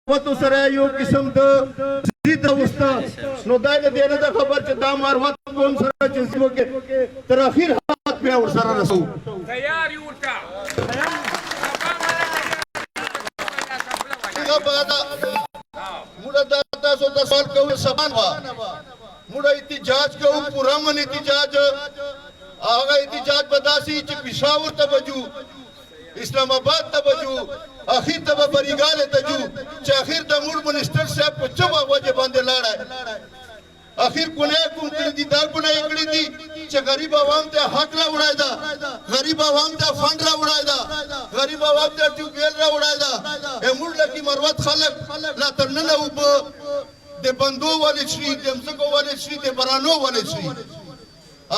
وتو سره یو قسم د زید وستا نو دایله دینه د خبر چې دا مروت کوم سره چې سموکه تر اخر حق بیا ور سره رسو تیار یو ورته موږ دا تاسو د سوال کوو سبان وا موږ احتجاج کوو پورا من احتجاج هغه احتجاج بداسي چې پېښور ته بجو اسلام آباد ته بجو اخیر ته بریګاله ته جو چې اخیر د مور منسٹر صاحب په چوبه وجه باندې لاړه اخیر ګناه کوم کړی دي دا ګناه کړی دي چې غریب عوام ته حق را وړای دا غریب عوام ته فند را وړای دا غریب عوام ته ټیوبل را وړای دا امور لکی مروت خلک لا ترنه وب د بندو ولې شي د مزګو ولې شي د برانو ولې شي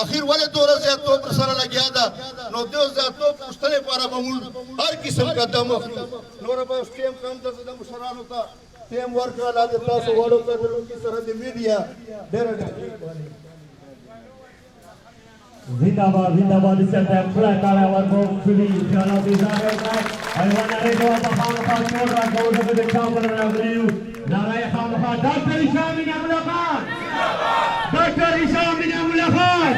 اخیر ولې دوره زیاتو پر سره لګیا دا نو د زیاتو پښتنه لپاره به موږ هر قسم قدم اخلو نور به ټیم کم د مشرانو ته ټیم ورکړه لا تاسو وړو ته د سره د میډیا ډېر زنده‌باد زنده‌باد چلتا ہے کھلا کالا ورکو فری جانا دیزار ہے ایوان ارے تو خان خان چھوڑ رہا کو سے دیکھا پر ناظریو نعرہ خان خان ڈاکٹر ہشام بن املا خان ڈاکٹر ہشام بن املا خان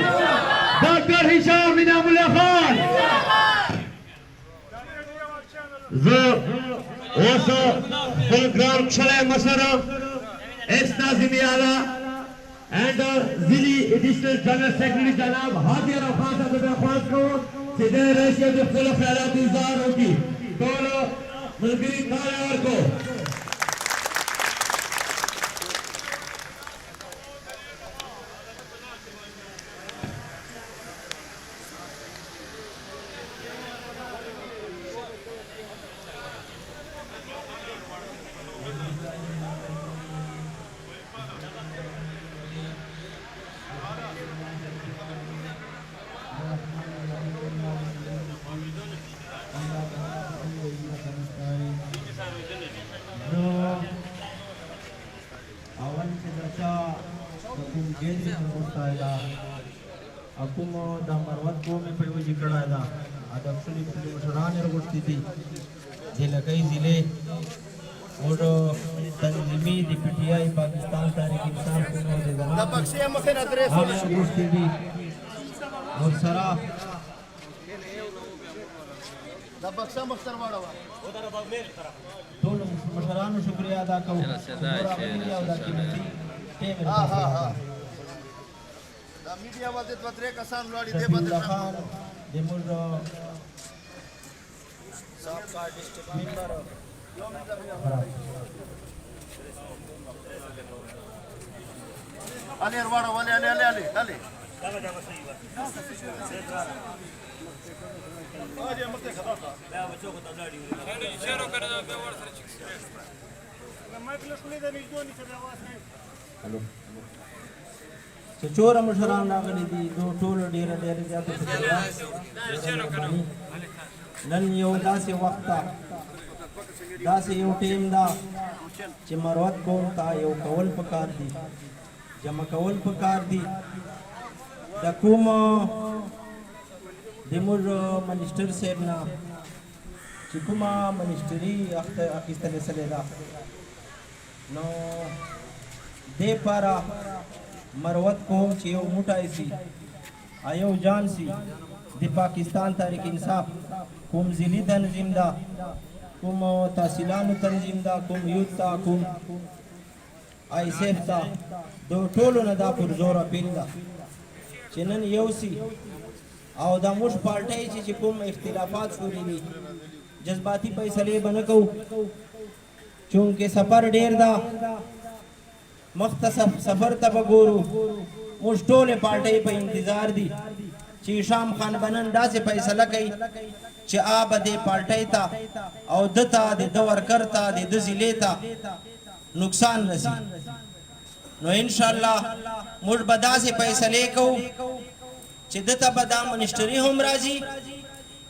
ڈاکٹر ہشام بن املا خان زو اوسو پروگرام چلے مسرم استاذ اعلی and Zili Additional General Secretary Janab Hadi Arab Khan साहब से दरख्वास्त करो सीधे रेशिया के फुल खैरात इज़हार होगी तो मुल्की कार्यालय को aku mau damar waktu में पढ़वे जिक्र आया था आदम सुनी पुलिस मशरान ने रोटी थी जिले कई जिले और तंजीमी डिप्टीआई पाकिस्तान तारीख इंसान को दे देना बक्सिया मखे नजरे हम रोटी थी और सरा दा बक्सा मख्तर वाला उधर मेल तो मशरान शुक्रिया अदा करूं हां हां हां मीडिया वाले पत्रे का सान लड़ी दे बदल खान देमुर साहब का डिस्ट्रिक्ट मेंबर अली अरवाड़ा वाले अली अली अली अली आज मत खता था मैं बच्चों को तबलाड़ी इशारा कर दो बेवर सर चिक्स मैं क्लास में नहीं जो नहीं चला आवाज नहीं हेलो चोर मुशरान नागली दी दो टोल डेर डेर जाते नन यो दासे वक्ता दासे यो टीम दा چې مروت کوم تا یو کول پکار دی جمع کول پکار دی د کوم د مور منیسټر صاحب نا چې کومه منیسټری اخیستل سره دا نو دې پارا مروت کوم چې یو موټای سي ایو جان سي د پاکستان تحریک انصاف کوم ضلعي تنظیم دا کوم تحصیلانو تنظیم دا کوم یوت تا کوم آی سیف تا دو ټولو نه دا پر زور اپیل دا چې نن یو سي او دا موږ پارټي چې کوم اختلافات شوري دي جذباتي فیصله بنکو چونکه سفر ډیر دا مختصر سفر ته وګورو موږ ټول پارټي په انتظار دي چې شام خان بنن داسې فیصله کوي چې آب دې پارټي ته او دتا د دور کرتا د ضلع ته نقصان رسی نو ان شاء الله موږ به داسې فیصله کوو چې دته به دا منیسټري هم راځي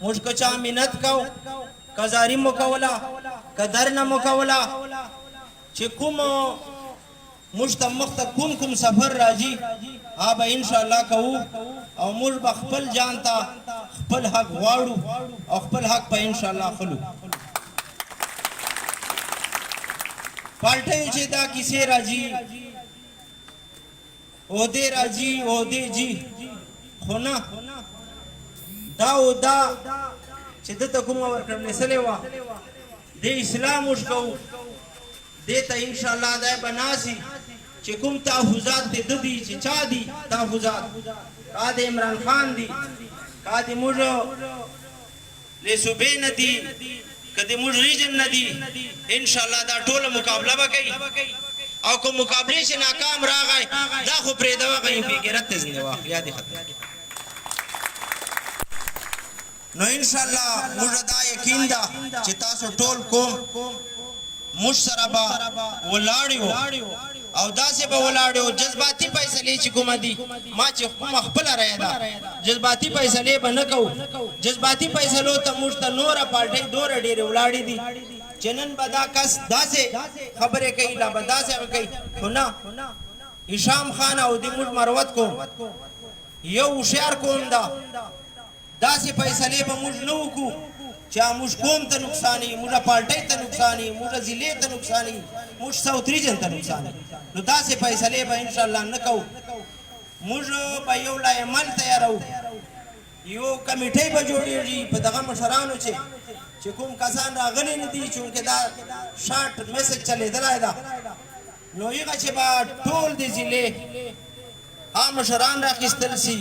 موږ که چا منت کوو کزاري مو کوله قدر نه مو کوله چې کوم مشتمخ کوم کوم سفر راځي آب ان شاء الله کوو او موږ به خپل جان ته خپل حق غواړو او خپل حق په ان شاء الله خلو پالټي چې دا کیسې راځي عہدے راځي عہدے جی خو نه دا او دا چې دته کومه ورکړل نسلې وه د اسلام وشکو دیتا انشاءاللہ دا بناسی چې کوم تحفظات دی ددی چې چا دی تحفظات کا د عمران خان دی کا د موږ له صوبې نه دی کدی موږ ریجن نه دی انشاءاللہ دا ټول مقابله وکړي او کوم مقابله چې ناکام راغی دا خو پرې دا وکړي په غیرت تزنه واخ یاد ختم نو انشاءاللہ موږ دا یقین دا چې تاسو ټول کوم مشربا ولاړیو او داسې به ولاړیو جذباتي فیصلې چې کومه دي ما چې کومه خپل رایه ده جذباتي فیصلې به نه کوو جذباتي فیصلو ته موږ ته نوره پارټۍ دوره ډېرې ولاړې دي چې نن به دا کس داسې خبرې کوي لا به داسې کوي خو نه هشام خان او د موږ مروت کوم یو هوښیار قوم ده داسې فیصلې به موږ نه وکړو چې موږ قوم ته نقصاني موږ پارټۍ ته نقصاني موږ ضلع ته نقصاني موږ ساوث ریجن ته نقصاني نو داسې فیصلې به انشاءالله نه کوو موږ به یو لایحه‌عمل تیاروو یو کمیټۍ به جوړېږي په دغه مشرانو چې کوم کسان راغلي نه دي چونکې دا شارټ میسج چلېدلی ده نو هغه چې به ټول د ضلع هغه مشران راخیستل سي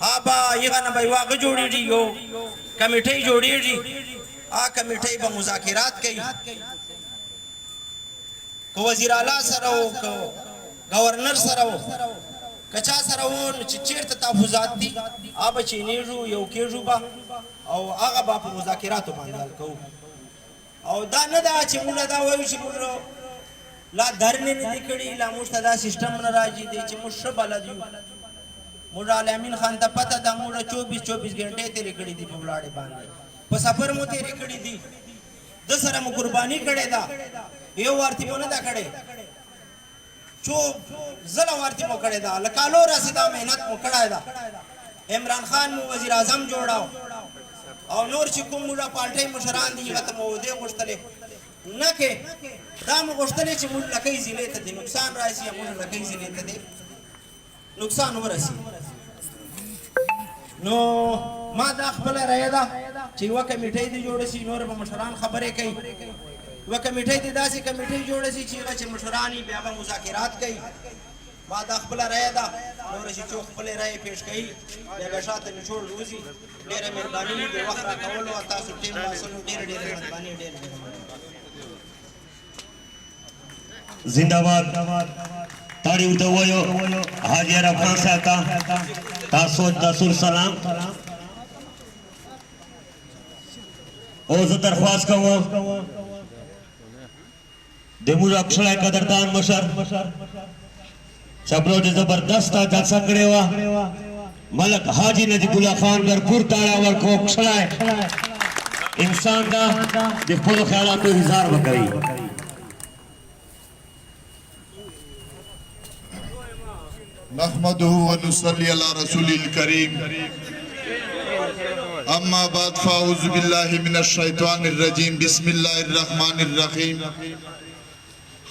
هغه هغه نه به یو هغه جوړېږي یو کمیټۍ جوړېږي هغه کمیټۍ به مذاکرات کوي که وزیر اعلی سره و که گورنر سره و که چا سره و چې چېرته تحفظات دي هغه به چینېږو یو کېږو به او هغه به په مذاکراتو باندې حل کوو او دا نه ده چې موږ دا وایو چې موږ لا دھرنې نه دي کړي لا موږ ته دا سیسټم نه راځي دی چې موږ ښه بلد یو موږ عالمین خان ته پته ده موږ 24 غنټې تېرې کړي دي په ولاړې باندې په سفر مو تېرې کړي دي د سره مو قرباني کړې ده یو وارتي مو نه ده کړې څو ځله وارتي مو کړې ده له کالو راسې دا محنت مو کړی ده عمران خان مو وزیر اعظم جوړاو او نور چې کوم موږ پارټۍ مشران دي هغه ته مو عہدې غوښتلې نه کې دا مو غوښتلې چې موږ لکۍ ضلع ته دې نقصان راشي یا موږ لکۍ ضلع ته دې نقصان ورسي نو ما دا خپل رایه ده چې یوه کمیټۍ دې جوړه شي نور به مشران خبرې کوي یوه کمیټۍ دې داسې کمیټۍ جوړه شي چې هغه چې مشران یې بیا به مذاکرات کوي ما دا خپل رایه ده نور چې څوک خپلې رایې پیش کوي بیا به شاته نچوړ وځي ډېره مهرباني د وخت راکولو او تاسو ټیم باسلو ډېره مهرباني ډېره زنده‌باد ताड़ी उते वयो हाजी अरब खान साहब तासो दसुल सलाम ओ दरख्वास्त करो देमुर अक्षरा कदरदान मशर चबरो जो जबरदस्त जलसा करे हुआ मलक हाजी नजीबुल्लाह खान गरपुर ताड़ा वर को अक्षरा इंसान दा दिखो ख्यालात में इज़हार वकरी नहमदुहु व नुसल्ली अला रसूलिल करीम अम्मा बाद फाउज़ु बिल्लाहि मिनश शैतानिर रजीम बिस्मिल्लाहिर रहमानिर रहीम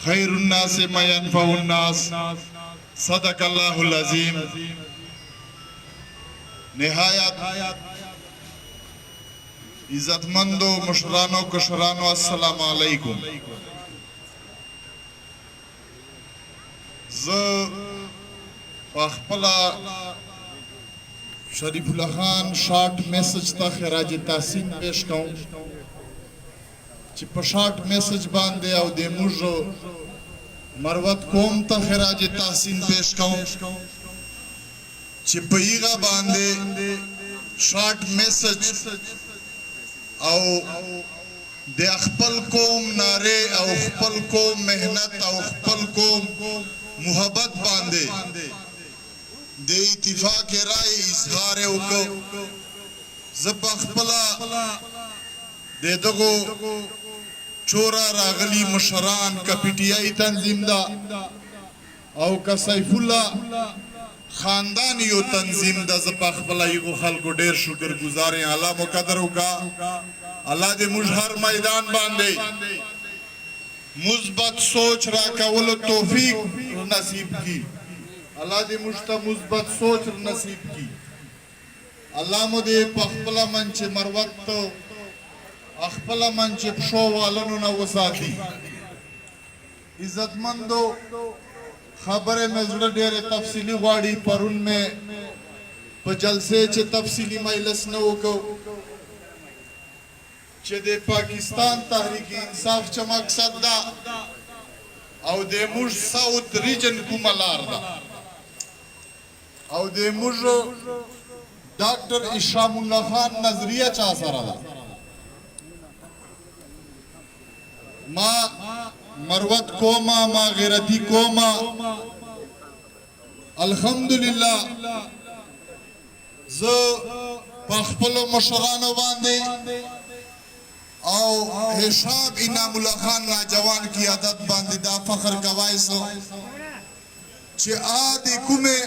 खैरुन नास मा यनफउन नास सदकल्लाहुल अज़ीम निहायत इज्जतमंदो मुशरानो कुशरानो अस्सलामु अलैकुम पखपला शरीफुल्लाह खान शॉर्ट मैसेज ता खराज तहसीन पेश कहूं ची पर शॉर्ट मैसेज बांधे और दे मुझो मरवत कौम ता खराज तहसीन पेश कहूं ची पईगा बांधे शॉर्ट मैसेज और दे अखपल कौम नारे और अखपल कौम मेहनत और अखपल कौम मुहब्बत बांधे दे इत्तिफाक राय इजहार उको जबखपला दे दगो चोरा रागली मुशरान का पीटीआई तंजीम दा औ का सैफुल्लाह खानदान यो तंजीम दा जबखपला यो खल्को ढेर शुक्रगुजार हैं अल्लाह मुकद्दर होगा अल्लाह दे मुझ हर मैदान बांधे مثبت سوچ را کولو توفیق نصیب کی اللہ دې موږ ته مثبت سوچ نصیب کی الله مو دې په خپله من چې مروت ته خپله من چې پښو والنو نه وساتي عزتمندو خبرې مې زړه ډېرې تفصیلي غواړي پرون مې په جلسې چې تفصیلي مجلس نه وکړو چې د پاکستان تحریک انصاف چې مقصد ده او د موږ ساوت ریجن کومه لار ده او د موږ ډاکټر اشرام الله خان نظریه چا سره ده ما مروت کوما ما غیرتی کوما الحمدلله زه په خپلو مشرانو باندې او حساب انعام الله خان ناجوان کی عادت باندې دا فخر کوي سو چې آدي کومه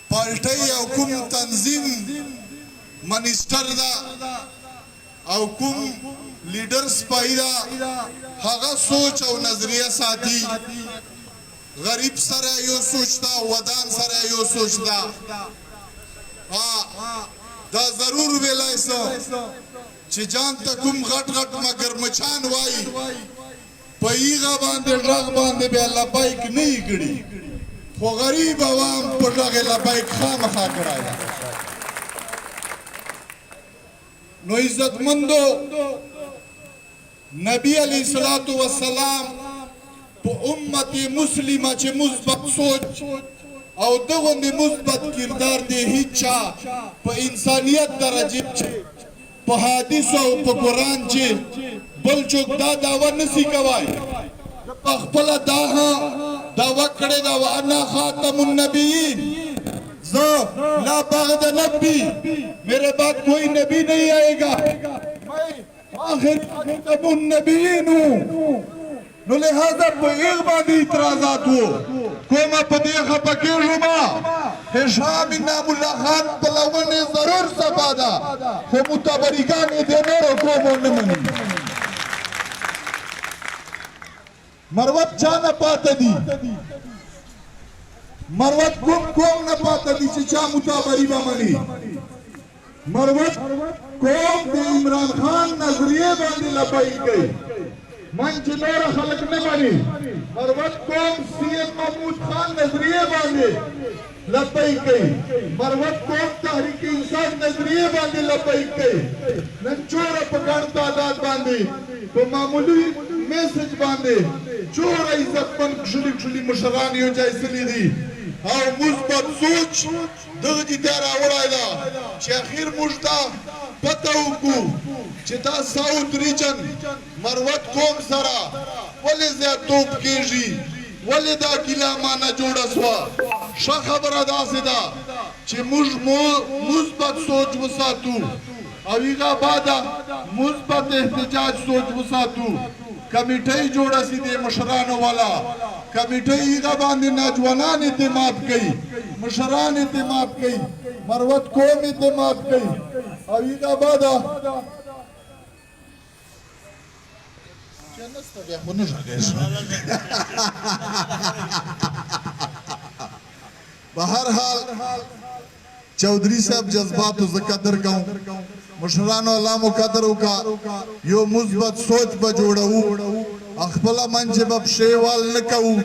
پارټي او کوم تنظیم منیسټر دا او کوم لیډرز پایدا هغه سوچ او نظریه ساتي غریب سره یو سوچتا ودان سره یو سوچتا دا ضرور ویلای سو چې جان ته کوم غټ غټ مگر مچان وای په ایغه باندې ډغ باندې به لبیک نه کړي خو غریب عوام په ډغ لبیک خامخا کړای نو عزتمندو نبی علیہ الصلوۃ والسلام په امت مسلمه چې مثبت سوچ او دغه مثبت کردار دی هیڅ په انسانیت درجه چې په حدیث او په قران چې بل څوک دا داوا نسی کوي په خپل دا وکړه دا وانا خاتم النبیین زه لا بعد نبی میرے بعد کوئی نبی نہیں آئے گا میں آخر خاتم النبیین ہوں نو لہذا په ایغ باندې اعتراضات وو کومه په دې خپکیږو ما حساب انعام الله خان په لونه ضرور سپادا خو متبرګان دې نور کومه نه مني مروت چا نه پاته دي مروت کوم نه پاته دي چې چا متبرګ به مني مروت کوم د عمران خان نظریه باندې لپای کوي من چې نور خلک نه مانی مروت کوم سی ایم محمود خان نظریه باندې لپای کوي مروت کوم تحریک انصاف نظریه باندې لپای کوي نن چور په ګڼ تعداد باندې په معمولی میسج باندې چور عزتمن کښلي مشران یو ځای سلی دي او مثبت سوچ دغه دې راوړای دا چې اخر موږ ته پته وکړو چې دا ساوت ریجن مروت قوم سره ولې زیاتوب کېږي ولې دا ګیله مانه جوړه سوه ښه خبره داسې ده چې موږ مثبت سوچ وساتو او هغه بعده مثبت احتجاج سوچ وساتو کمیټۍ جوړه سي د مشرانو والا کمیټۍ هغه باندې نوجوانان اعتماد کوي مشران اعتماد کوي مروت قوم اعتماد کوي او هغه بعده بہرحال چودھری صاحب جذباتو زه قدر کوم مشرانو الله مو قدر وکا یو مثبت سوچ به جوړو خپله منځ به پښېوال نه کوو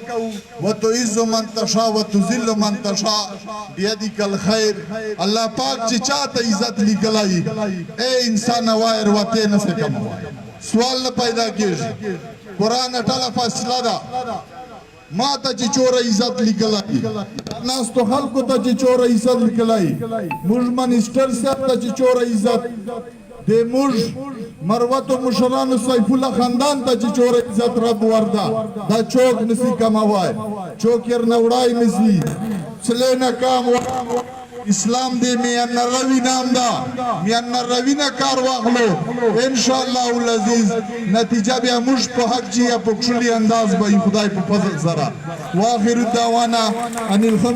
وتعز من تشاء وتذل من تشاء بیدک الخیر الله پاک چې چاته عزت لیکلی اے انسان وایر وته نه څه کم سوال نه پیدا کېږي قرآن ټوله فاصله ده ما ته چې چوره عزت لیکلی ناستو خلکو ته چې چوره عزت لیکلی موږ منیسټر صاحب ته چې چوره عزت د موږ مروتو مشرانو سیف الله خاندان ته چې چوره عزت رب ورده دا چوک نسی کموای چوک یې نه وړای نسی چلې نه کام اسلام دې میان روی نام دا میان روی نه کار واخلو ان شاء الله العزیز نتیجه بیا موږ په حق جی په کښلي انداز به خدای په فضل سره واخر دعوانا ان الحمد